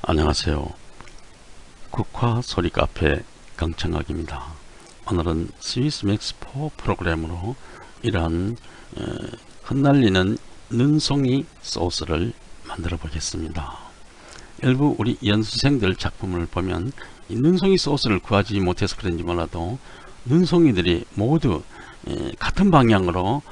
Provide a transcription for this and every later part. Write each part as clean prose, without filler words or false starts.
안녕하세요. 국화 소리 카페 강창학입니다. 오늘은 스위스 맥스4 프로그램으로 이러한 흩날리는 눈송이 소스를 만들어 보겠습니다. 일부 우리 연수생들 작품을 보면 이 눈송이 소스를 구하지 못해서 그런지 몰라도 눈송이들이 모두 같은 방향으로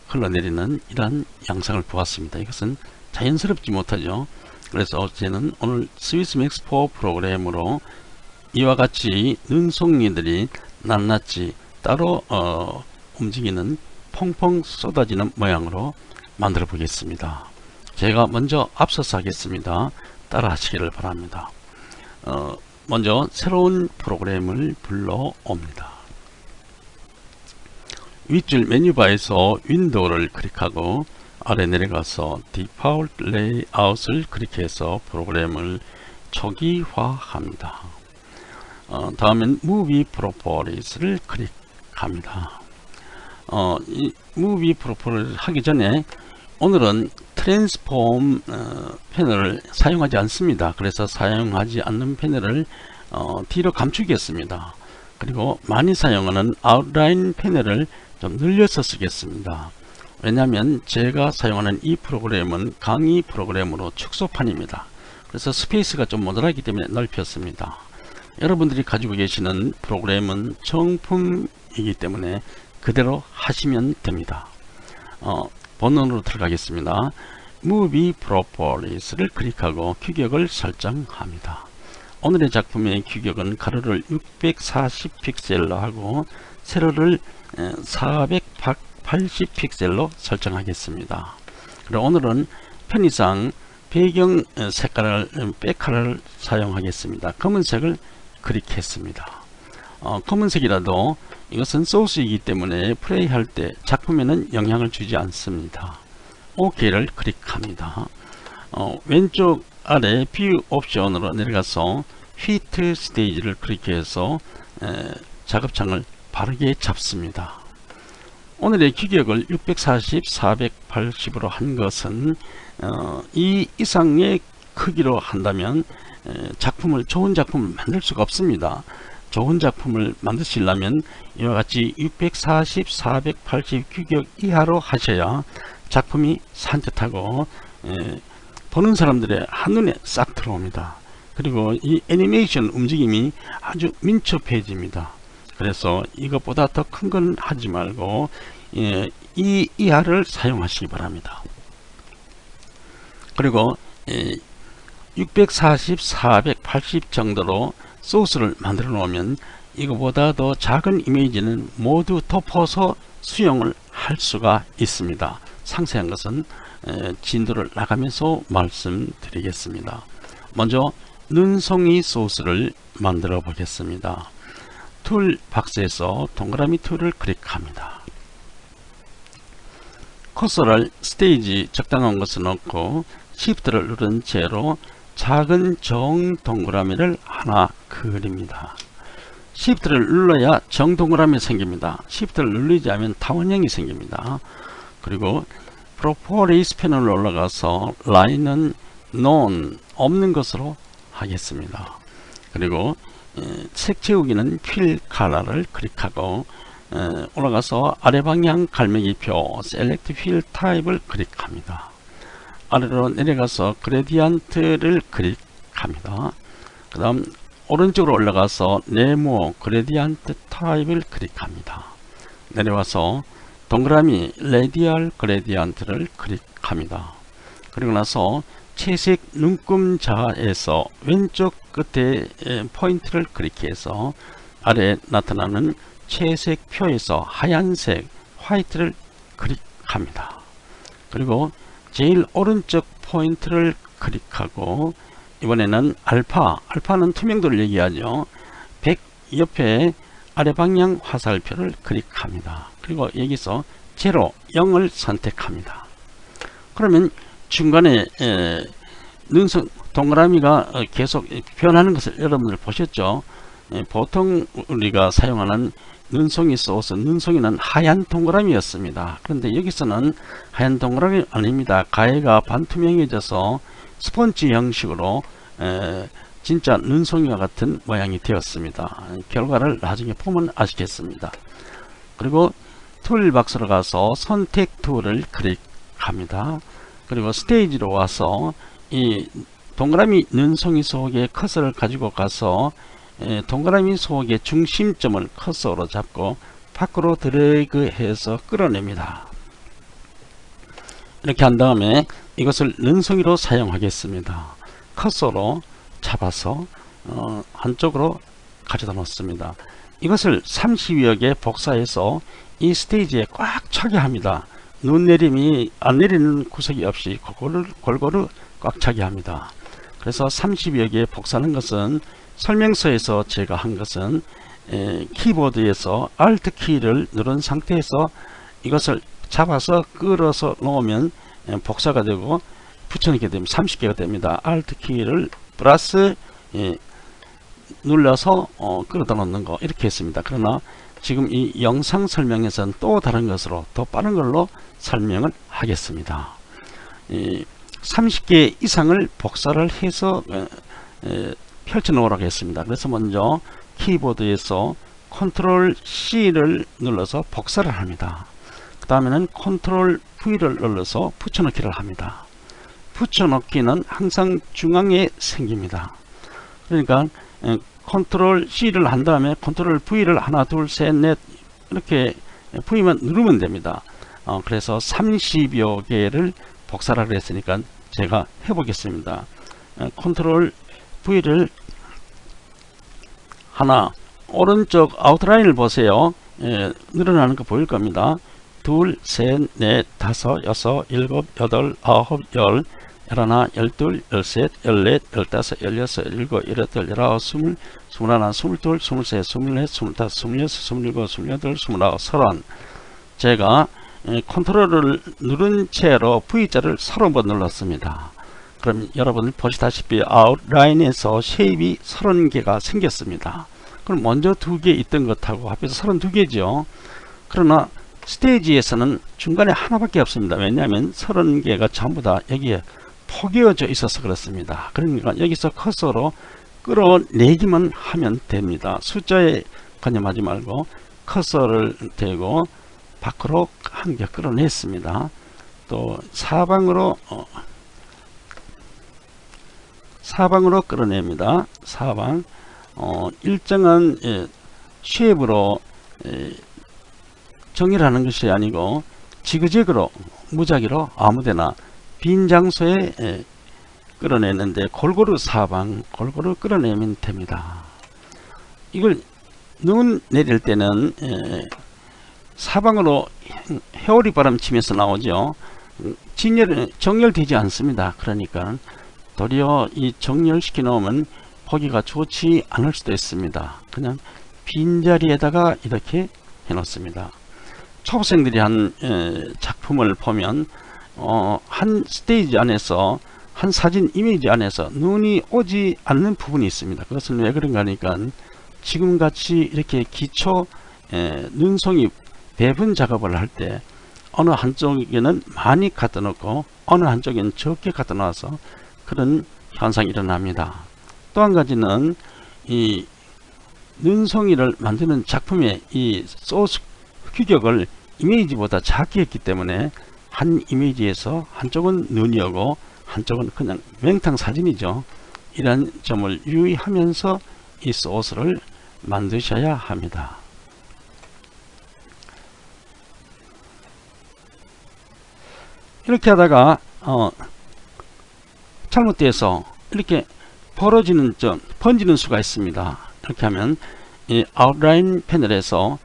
흘러내리는 이러한 양상을 보았습니다. 이것은 자연스럽지 못하죠. 그래서 저는 오늘 스위스 맥스4 프로그램으로 이와 같이 눈송이들이 낱낱이 따로 움직이는 펑펑 쏟아지는 모양으로 만들어 보겠습니다. 제가 먼저 앞서서 하겠습니다. 따라 하시기를 바랍니다. 먼저 새로운 프로그램을 불러옵니다. 윗줄 메뉴바에서 윈도우를 클릭하고 아래 내려가서 디폴트 레이아웃을 클릭해서 프로그램을 초기화합니다. 다음엔 무비 프로퍼리스를 클릭합니다. 이 무비 프로퍼리를 하기 전에 오늘은 트랜스폼 패널을 사용하지 않습니다. 그래서 사용하지 않는 패널을 뒤로 감추겠습니다. 그리고 많이 사용하는 아웃라인 패널을 좀 늘려서 쓰겠습니다. 왜냐하면 제가 사용하는 이 프로그램은 강의 프로그램으로 축소판입니다. 그래서 스페이스가 좀 모자라기 때문에 넓혔습니다. 여러분들이 가지고 계시는 프로그램은 정품이기 때문에 그대로 하시면 됩니다. 본론으로 들어가겠습니다. Movie Properties를 클릭하고 규격을 설정합니다. 오늘의 작품의 규격은 가로를 640 픽셀로 하고 세로를 480 픽셀로 설정하겠습니다. 그리고 오늘은 편의상 배경 색깔을 백컬러를 사용하겠습니다. 검은색을 클릭했습니다. 검은색이라도 이것은 소스이기 때문에 플레이할 때 작품에는 영향을 주지 않습니다. OK를 클릭합니다. 왼쪽 아래 뷰 옵션으로 내려가서 피트 스테이지를 클릭해서 작업창을 바르게 잡습니다. 오늘의 규격을 640, 480으로 한 것은 이 이상의 크기로 한다면 좋은 작품을 만들 수가 없습니다. 좋은 작품을 만드시려면 이와 같이 640, 480 규격 이하로 하셔야 작품이 산뜻하고 보는 사람들의 한눈에 싹 들어옵니다. 그리고 이 애니메이션 움직임이 아주 민첩해집니다. 그래서 이것보다 더 큰 건 하지 말고 이 이하를 사용하시기 바랍니다. 그리고 640, 480 정도로 소스를 만들어 놓으면 이거보다 더 작은 이미지는 모두 덮어서 수용을 할 수가 있습니다. 상세한 것은 진도를 나가면서 말씀드리겠습니다. 먼저 눈송이 소스를 만들어 보겠습니다. 툴 박스에서 동그라미 툴을 클릭합니다. 커서를 스테이지 적당한 것을 넣고 Shift를 누른 채로 작은 정 동그라미를 하나 그립니다. Shift를 눌러야 정 동그라미 생깁니다. Shift를 누르지 않으면 타원형이 생깁니다. 그리고 Properties 패널로 올라가서 라인은 None 없는 것으로 하겠습니다. 그리고 색 채우기는 Fill Color를 클릭하고 올라가서 아래 방향 갈매기표 Select Fill Type를 클릭합니다. 아래로 내려가서 그레디언트를 클릭합니다. 그 다음 오른쪽으로 올라가서 네모 그레디언트 타입을 클릭합니다. 내려와서 동그라미 레디얼 그레디언트를 클릭합니다. 그리고 나서 채색 눈금자에서 왼쪽 끝에 포인트를 클릭해서 아래에 나타나는 채색 표에서 하얀색 화이트를 클릭합니다. 그리고 제일 오른쪽 포인트를 클릭하고 이번에는 알파는 투명도를 얘기하죠. 100 옆에 아래 방향 화살표를 클릭합니다. 그리고 여기서 0, 0을 선택합니다. 그러면 중간에 동그라미가 계속 변하는 것을 여러분들 보셨죠? 보통 우리가 사용하는 눈송이 소스, 눈송이는 하얀 동그라미였습니다. 그런데 여기서는 하얀 동그라미 아닙니다. 가해가 반투명해져서 스펀지 형식으로 진짜 눈송이와 같은 모양이 되었습니다. 결과를 나중에 보면 아시겠습니다. 그리고 툴박스로 가서 선택 툴을 클릭합니다. 그리고 스테이지로 와서 이 동그라미 눈송이 속에 커서를 가지고 가서 동그라미 속의 중심점을 커서로 잡고 밖으로 드래그해서 끌어냅니다. 이렇게 한 다음에 이것을 눈송이로 사용하겠습니다. 커서로 잡아서 한쪽으로 가져다 놓습니다. 이것을 30여 개 복사해서 이 스테이지에 꽉 차게 합니다. 눈 내림이 안 내리는 구석이 없이 골고루 꽉 차게 합니다. 그래서 30여 개 복사하는 것은 설명서에서 제가 한 것은 키보드에서 Alt 키를 누른 상태에서 이것을 잡아서 끌어서 놓으면 복사가 되고 붙여넣게 되면 30개가 됩니다. Alt 키를 플러스 눌러서 끌어다 놓는 거 이렇게 했습니다. 그러나 지금 이 영상 설명에서는 또 다른 것으로 더 빠른 걸로 설명을 하겠습니다. 30개 이상을 복사를 해서 펼쳐 놓으라고 했습니다. 그래서 먼저 키보드에서 컨트롤 C를 눌러서 복사를 합니다. 그 다음에는 컨트롤 V를 눌러서 붙여넣기를 합니다. 붙여넣기는 항상 중앙에 생깁니다. 그러니까 컨트롤 C를 한 다음에 컨트롤 V를 하나 둘 셋 넷 이렇게 V만 누르면 됩니다. 그래서 30여 개를 복사를 했으니까 제가 해보겠습니다. 컨트롤 V를 하나, 오른쪽 아웃라인을 보세요. 늘어나는 거 보일 겁니다. 둘, 셋, 넷, 다섯, 여섯, 일곱, 여덟, 아홉, 열, 열하나, 열둘, 열셋, 열넷, 열다섯, 열여섯, 열일곱, 열여덟, 열아홉, 스물, 스물하나, 스물둘, 스물셋, 스물넷, 스물다섯, 스물여섯, 스물일곱, 스물여덟, 스물아홉, 서른. 제가 컨트롤을 누른 채로 V자를 30번 눌렀습니다. 그럼 여러분 보시다시피 아웃라인에서 쉐입이 30개가 생겼습니다. 그럼 먼저 2개 있던 것하고 합해서 32개죠. 그러나 스테이지에서는 중간에 하나밖에 없습니다. 왜냐하면 30개가 전부 다 여기에 포개어져 있어서 그렇습니다. 그러니까 여기서 커서로 끌어내기만 하면 됩니다. 숫자에 관여하지 말고 커서를 대고 밖으로 한 개 끌어냈습니다. 또 사방으로 끌어냅니다. 사방 일정한 쉐입으로 정의를 하는 것이 아니고 지그재그로 무작위로 아무데나 빈 장소에 끌어내는데 골고루 사방 골고루 끌어내면 됩니다. 이걸 눈 내릴 때는 사방으로 해오리 바람 치면서 나오죠. 정렬되지 않습니다. 그러니까 도리어 이 정렬시켜 놓으면 보기가 좋지 않을 수도 있습니다. 그냥 빈자리에다가 이렇게 해 놓습니다. 초보생들이 한 작품을 보면 한 스테이지 안에서 한 사진 이미지 안에서 눈이 오지 않는 부분이 있습니다. 그것은 왜 그런가 하니까 지금같이 이렇게 기초 눈송이 배분 작업을 할 때 어느 한쪽에는 많이 갖다 놓고 어느 한쪽에는 적게 갖다 놔서 그런 현상이 일어납니다. 또 한 가지는 이 눈송이를 만드는 작품의 이 소스 규격을 이미지보다 작게 했기 때문에 한 이미지에서 한쪽은 눈이 오고 한쪽은 그냥 맹탕 사진이죠. 이런 점을 유의하면서 이 소스를 만드셔야 합니다. 이렇게 하다가 잘못돼서 이렇게 벌어지는 점, 번지는 수가 있습니다. 이렇게 하면 이 아웃라인 패널에서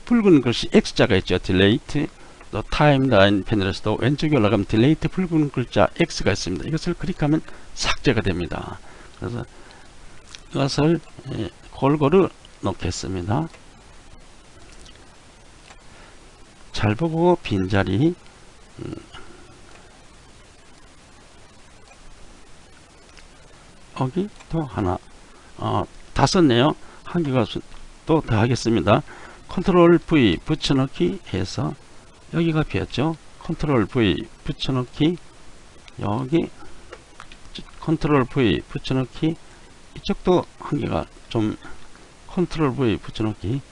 붉은 글씨 X자가 있죠. 딜레이트. 또 타임라인 패널에서도 왼쪽에 올라가면 딜레이트 붉은 글자 X가 있습니다. 이것을 클릭하면 삭제가 됩니다. 그래서 이것을 골고루 놓겠습니다. 잘 보고 빈자리 여기 또 하나 다 썼네요. 한 개가 또 더 하겠습니다. 컨트롤 V 붙여넣기 해서 여기가 비었죠. 컨트롤 V 붙여넣기 여기 컨트롤 V 붙여넣기. 이쪽도 한계가 좀 컨트롤 V 붙여넣기.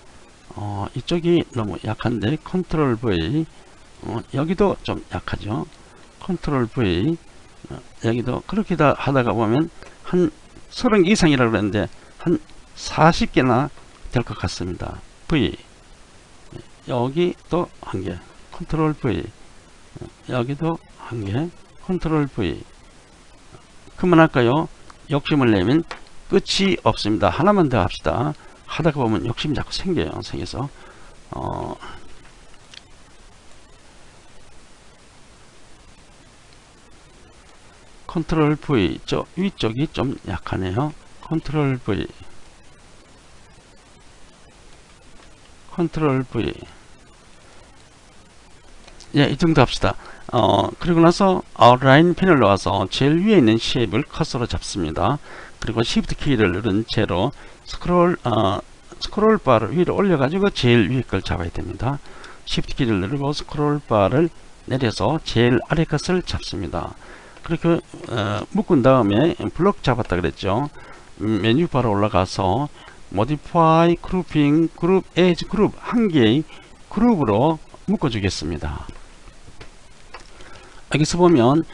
이쪽이 너무 약한데 컨트롤 V. 여기도 좀 약하죠. 컨트롤 V. 여기도 그렇게 다 하다가 보면 한 30개 이상이라고 그랬는데 한 40개나 될 것 같습니다. V. 여기 또 한개. 컨트롤 V. 여기도 한개. 컨트롤 V. 그만할까요? 욕심을 내면 끝이 없습니다. 하나만 더 합시다. 하다가 보면 욕심이 자꾸 생겨요. 생겨서 컨트롤 V. 저 위쪽이 좀 약하네요. 컨트롤 V. 컨트롤 V. 예, 이 정도 합시다. 그리고 나서 아웃라인 패널로 와서 제일 위에 있는 쉐입을 커서로 잡습니다. 그리고 Shift 키를 누른 채로 스크롤 바를 위로 올려가지고 제일 위에 걸 잡아야 됩니다. Shift 키를 누르고 스크롤 바를 내려서 제일 아래 것을 잡습니다. 그렇게 묶은 다음에 블록 잡았다 그랬죠. 메뉴 바로 올라가서 Modify Grouping, Group as Group 한 개의 그룹으로 묶어 주겠습니다. 여기서 보면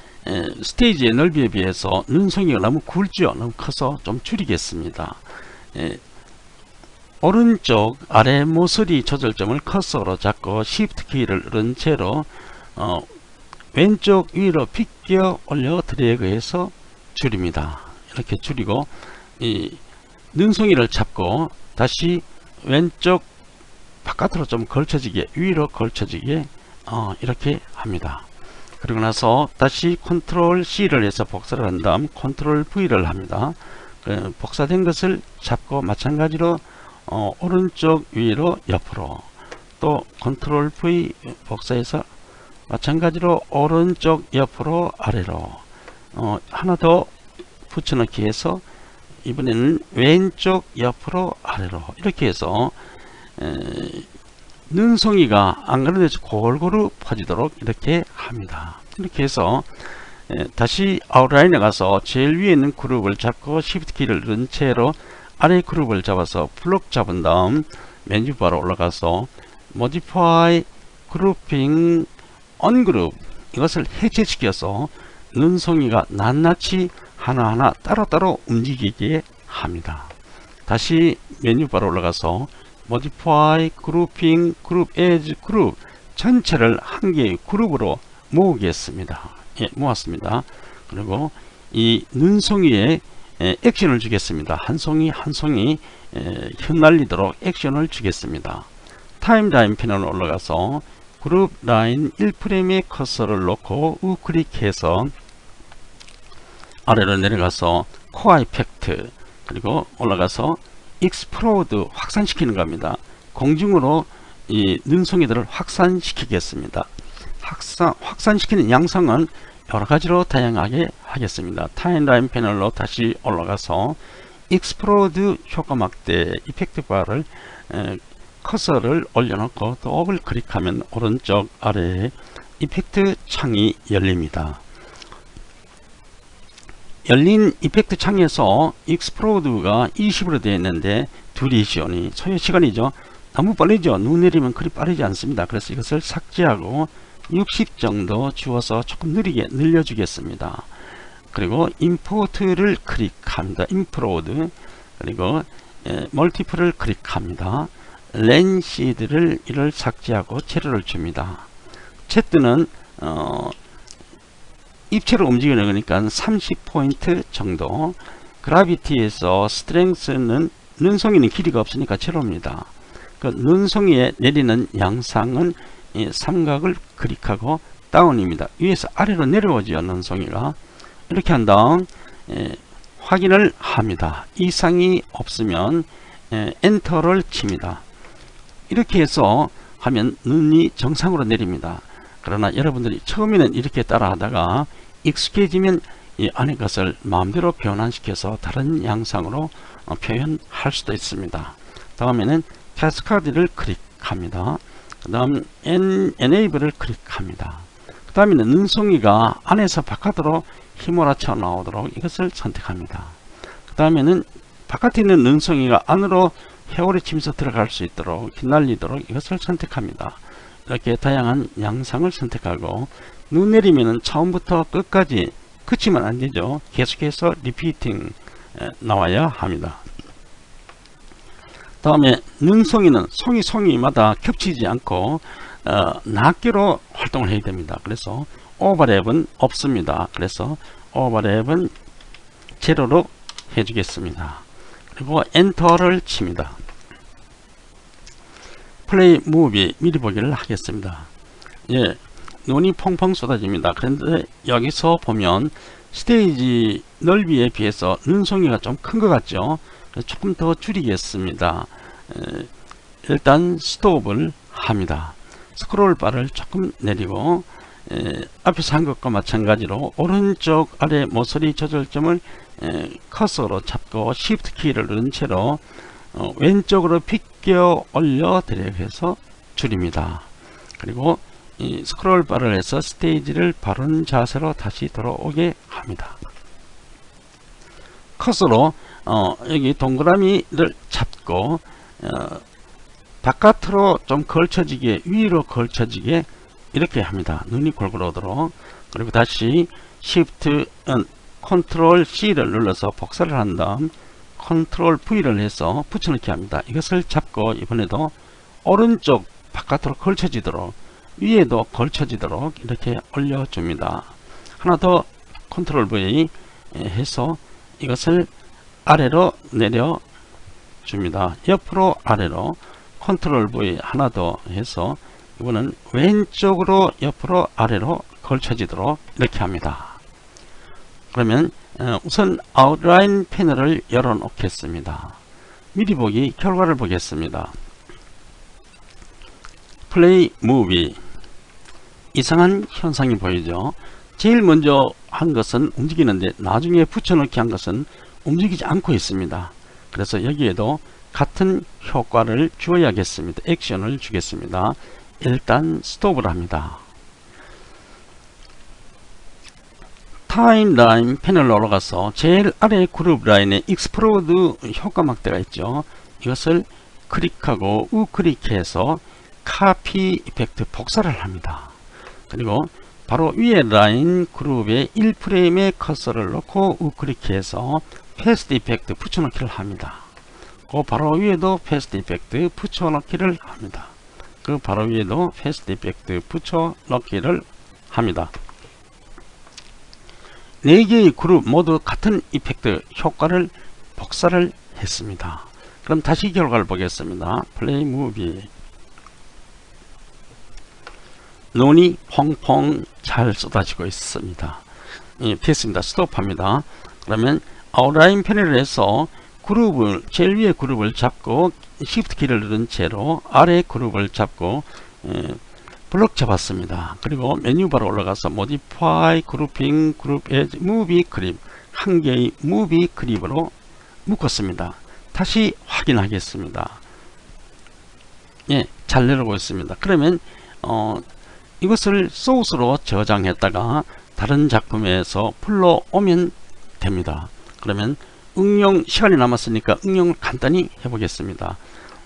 스테이지의 넓이에 비해서 눈송이가 너무 굵죠. 너무 커서 좀 줄이겠습니다. 오른쪽 아래 모서리 조절점을 커서로 잡고 Shift 키를 누른 채로 왼쪽 위로 비껴 올려 드래그해서 줄입니다. 이렇게 줄이고 이 눈송이를 잡고 다시 왼쪽 바깥으로 좀 걸쳐지게, 위로 걸쳐지게 이렇게 합니다. 그리고 나서 다시 컨트롤 C를 해서 복사를 한 다음 컨트롤 V를 합니다. 복사된 것을 잡고 마찬가지로 오른쪽 위로 옆으로, 또 컨트롤 V 복사해서 마찬가지로 오른쪽 옆으로 아래로 하나 더 붙여넣기 해서 이번에는 왼쪽 옆으로 아래로 이렇게 해서 눈송이가 안 그런 데서 골고루 퍼지도록 이렇게 합니다. 이렇게 해서 다시 아웃라인에 가서 제일 위에 있는 그룹을 잡고 Shift 키를 누른 채로 아래 그룹을 잡아서 블록 잡은 다음 메뉴 바로 올라가서 Modify Grouping Ungroup 이것을 해제시켜서 눈송이가 낱낱이 하나하나 따로따로 움직이게 합니다. 다시 메뉴 바로 올라가서 Modify Grouping Group as Group 전체를 한 개의 그룹으로 모으겠습니다. 예, 모았습니다. 그리고 이 눈송이에 액션을 주겠습니다. 한 송이 한 송이 흩날리도록 액션을 주겠습니다. 타임라인 패널로 올라가서 그룹 라인 1프레임에 커서를 놓고 우클릭해서 아래로 내려가서 코어 이펙트, 그리고 올라가서 익스플로드 확산시키는 겁니다. 공중으로 이 눈송이들을 확산시키겠습니다. 확산시키는 양상은 여러가지로 다양하게 하겠습니다. 타임라인 패널로 다시 올라가서 익스플로드 효과 막대 이펙트 바를 커서를 올려놓고 더블 클릭하면 오른쪽 아래에 이펙트 창이 열립니다. 열린 이펙트 창에서 익스플로드가 20으로 되어 있는데 듀레이션이 소요 시간이죠. 너무 빠르죠. 눈 내리면 그리 빠르지 않습니다. 그래서 이것을 삭제하고 60 정도 주어서 조금 느리게 늘려주겠습니다. 그리고 임포트를 클릭합니다. 임플로드, 그리고 멀티플을 클릭합니다. 렌시드를 이를 삭제하고 재료를 줍니다. 채뜨는 입체로 움직이는 거니까 30포인트 정도. 그라비티에서 스트렝스는 눈송이는 길이가 없으니까 제로입니다. 그 눈송이에 내리는 양상은 이 삼각을 클릭하고 다운입니다. 위에서 아래로 내려오죠. 눈송이가. 이렇게 한 다음 확인을 합니다. 이상이 없으면 엔터를 칩니다. 이렇게 해서 하면 눈이 정상으로 내립니다. 그러나 여러분들이 처음에는 이렇게 따라 하다가 익숙해지면 이 안의 것을 마음대로 변환시켜서 다른 양상으로 표현할 수도 있습니다. 다음에는 캐스카드를 클릭합니다. 그 다음 Enable을 클릭합니다. 그 다음에는 눈송이가 안에서 바깥으로 휘몰아쳐 나오도록 이것을 선택합니다. 그 다음에는 바깥에 있는 눈송이가 안으로 회오리 치면서 들어갈 수 있도록 휘날리도록 이것을 선택합니다. 이렇게 다양한 양상을 선택하고 눈 내리면은 처음부터 끝까지 그치면 안되죠. 계속해서 리피팅 나와야 합니다. 다음에 눈송이는 송이마다 겹치지 않고 낱개로 활동을 해야 됩니다. 그래서 오버랩은 없습니다. 그래서 오버랩은 제로로 해주겠습니다. 그리고 엔터를 칩니다. 플레이 무비 미리 보기를 하겠습니다. 예, 눈이 펑펑 쏟아집니다. 그런데 여기서 보면 스테이지 넓이에 비해서 눈송이가 좀 큰 것 같죠. 조금 더 줄이겠습니다. 일단 스톱을 합니다. 스크롤 바를 조금 내리고 앞에서 한 것과 마찬가지로 오른쪽 아래 모서리 조절점을 커서로 잡고 Shift 키를 누른 채로 왼쪽으로 비껴 올려 드래그해서 줄입니다. 그리고 이 스크롤 바를 해서 스테이지를 바른 자세로 다시 돌아오게 합니다. 커서로 여기 동그라미를 잡고 바깥으로 좀 걸쳐지게, 위로 걸쳐지게 이렇게 합니다. 눈이 골고루 오도록. 그리고 다시 Shift Ctrl C를 눌러서 복사를 한 다음 Ctrl V를 해서 붙여넣기 합니다. 이것을 잡고 이번에도 오른쪽 바깥으로 걸쳐지도록, 위에도 걸쳐지도록 이렇게 올려줍니다. 하나 더 Ctrl V 해서 이것을 아래로 내려 줍니다. 옆으로 아래로 Ctrl V 하나 더 해서 이거는 왼쪽으로 옆으로 아래로 걸쳐지도록 이렇게 합니다. 그러면 우선 아웃라인 패널을 열어 놓겠습니다. 미리 보기 결과를 보겠습니다. 플레이 무비 이상한 현상이 보이죠. 제일 먼저 한 것은 움직이는데 나중에 붙여넣기 한 것은 움직이지 않고 있습니다. 그래서 여기에도 같은 효과를 주어야겠습니다. 액션을 주겠습니다. 일단 스톱을 합니다. 타임라인 패널로 올라가서 제일 아래 그룹 라인에 익스플로드 효과 막대가 있죠. 이것을 클릭하고 우클릭해서 카피 이펙트 복사를 합니다. 그리고 바로 위에 라인 그룹에 1프레임에 커서를 놓고 우클릭해서 패스트 이펙트 붙여넣기를 합니다. 그 바로 위에도 패스트 이펙트 붙여넣기를 합니다. 그 바로 위에도 패스트 이펙트 붙여넣기를 합니다. 4개의 그룹 모두 같은 이펙트 효과를 복사를 했습니다. 그럼 다시 결과를 보겠습니다. 플레이 무비 눈이 펑펑 잘 쏟아지고 있습니다. 예, 됐습니다. 스톱합니다. 그러면 아웃라인 패널을 해서 그룹을 제일 위에 그룹을 잡고 Shift 키를 누른 채로 아래 그룹을 잡고 블록 잡았습니다. 그리고 메뉴바로 올라가서 Modify Grouping Group as Movie Clip 한 개의 무비 클립으로 묶었습니다. 다시 확인하겠습니다. 예, 잘 내려오고 있습니다. 그러면 이것을 소스로 저장했다가 다른 작품에서 불러오면 됩니다. 그러면 응용 시간이 남았으니까 응용을 간단히 해보겠습니다.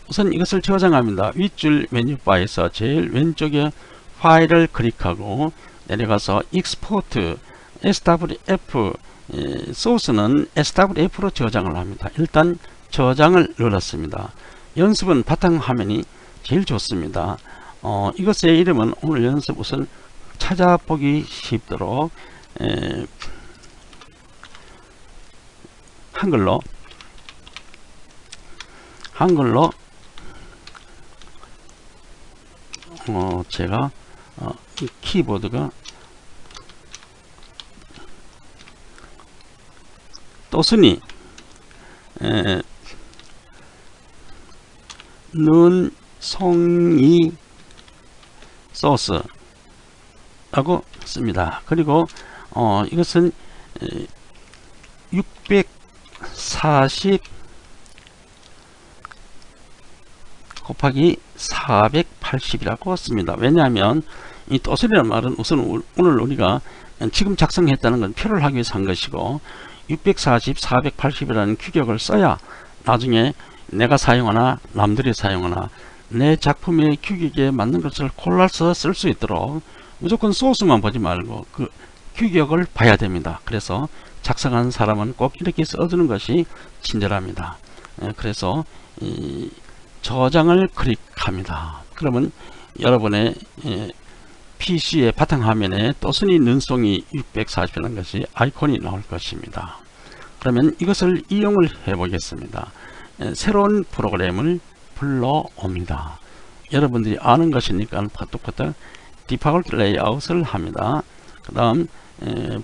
우선 이것을 저장합니다. 윗줄 메뉴바에서 제일 왼쪽에 파일을 클릭하고 내려가서 익스포트 SWF 소스는 SWF로 저장을 합니다. 일단 저장을 눌렀습니다. 연습은 바탕화면이 제일 좋습니다. 이것의 이름은 오늘 연습 우선 찾아보기 쉽도록 한글로 제가 이 키보드가 또순이 눈송이 소스라고 씁니다. 그리고 이것은 640 곱하기 480이라고 씁니다. 왜냐하면 이 또순이라는 말은 우선 오늘 우리가 지금 작성했다는 건 표를 하기 위해서 한 것이고 640, 480이라는 규격을 써야 나중에 내가 사용하나 남들이 사용하나 내 작품의 규격에 맞는 것을 골라서 쓸 수 있도록 무조건 소스만 보지 말고 그 규격을 봐야 됩니다. 그래서 작성하는 사람은 꼭 이렇게 써주는 것이 친절합니다. 그래서 이 저장을 클릭합니다. 그러면 여러분의 PC의 바탕화면에 또순이 눈송이 640이라는 것이 아이콘이 나올 것입니다. 그러면 이것을 이용을 해 보겠습니다. 새로운 프로그램을 불러옵니다. 여러분들이 아는 것이니까 파톡파톡 디파울트 레이아웃을 합니다. 그 다음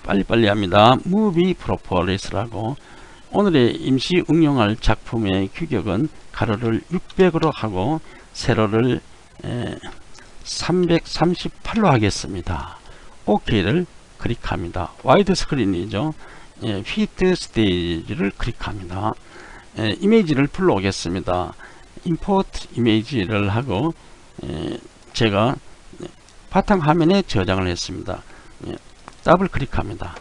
빨리빨리 합니다. 무비 프로퍼리스라고 오늘의 임시 응용할 작품의 규격은 가로를 600으로 하고 세로를 338로 하겠습니다. OK를 클릭합니다. 와이드 스크린이죠. 피트 스테이지를 클릭합니다. 이미지를 불러오겠습니다. 임포트 이미지를 하고 제가 바탕화면에 저장을 했습니다. 더블 클릭합니다.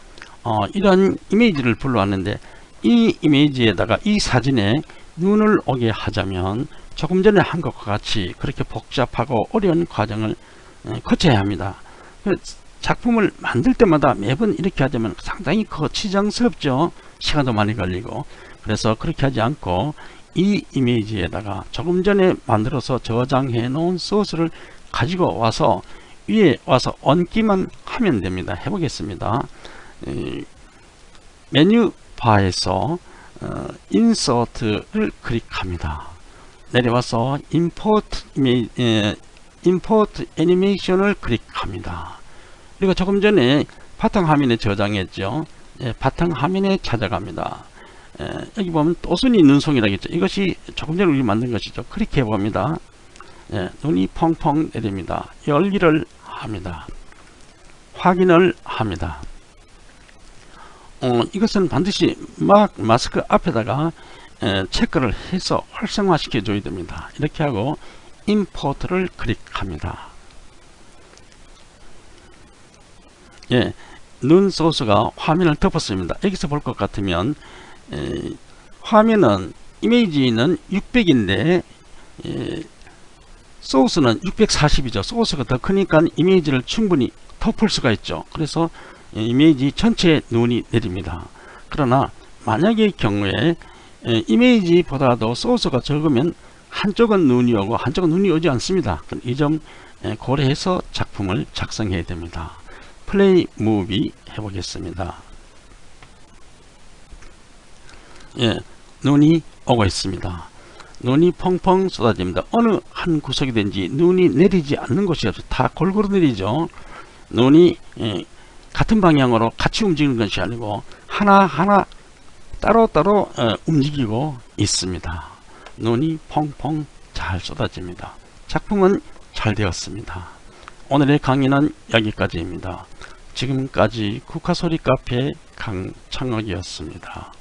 이런 이미지를 불러왔는데 이 이미지에다가 이 사진에 눈을 오게 하자면 조금 전에 한 것과 같이 그렇게 복잡하고 어려운 과정을 거쳐야 합니다. 작품을 만들 때마다 매번 이렇게 하자면 상당히 거치장스럽죠. 시간도 많이 걸리고. 그래서 그렇게 하지 않고 이 이미지에다가 조금 전에 만들어서 저장해 놓은 소스를 가지고 와서 위에 와서 얹기만 하면 됩니다. 해보겠습니다. 메뉴 바에서 인서트를 클릭합니다. 내려와서 임포트 애니메이션을 클릭합니다. 그리고 조금 전에 바탕화면에 저장했죠. 바탕화면에 찾아갑니다. 여기 보면 또순이 눈송이라고 했죠. 이것이 조금 전에 우리 만든 것이죠. 클릭해 봅니다. 눈이 펑펑 내립니다. 열기를 합니다. 확인을 합니다. 이것은 반드시 마스크 앞에다가 체크를 해서 활성화 시켜 줘야 됩니다. 이렇게 하고 임포트를 클릭합니다. 눈 소스가 화면을 덮었습니다. 여기서 볼 것 같으면 화면은 이미지는 600인데 소스는 640이죠. 소스가 더 크니까 이미지를 충분히 덮을 수가 있죠. 그래서 이미지 전체에 눈이 내립니다. 그러나 만약의 경우에 이미지보다도 소스가 적으면 한쪽은 눈이 오고 한쪽은 눈이 오지 않습니다. 이 점 고려해서 작품을 작성해야 됩니다. 플레이 무비 해보겠습니다. 눈이 오고 있습니다. 눈이 펑펑 쏟아집니다. 어느 한 구석이 된지 눈이 내리지 않는 곳이 없어요. 다 골고루 내리죠. 눈이 같은 방향으로 같이 움직이는 것이 아니고 하나하나 따로따로 움직이고 있습니다. 눈이 펑펑 잘 쏟아집니다. 작품은 잘 되었습니다. 오늘의 강의는 여기까지입니다. 지금까지 국화소리 카페 강창옥이었습니다.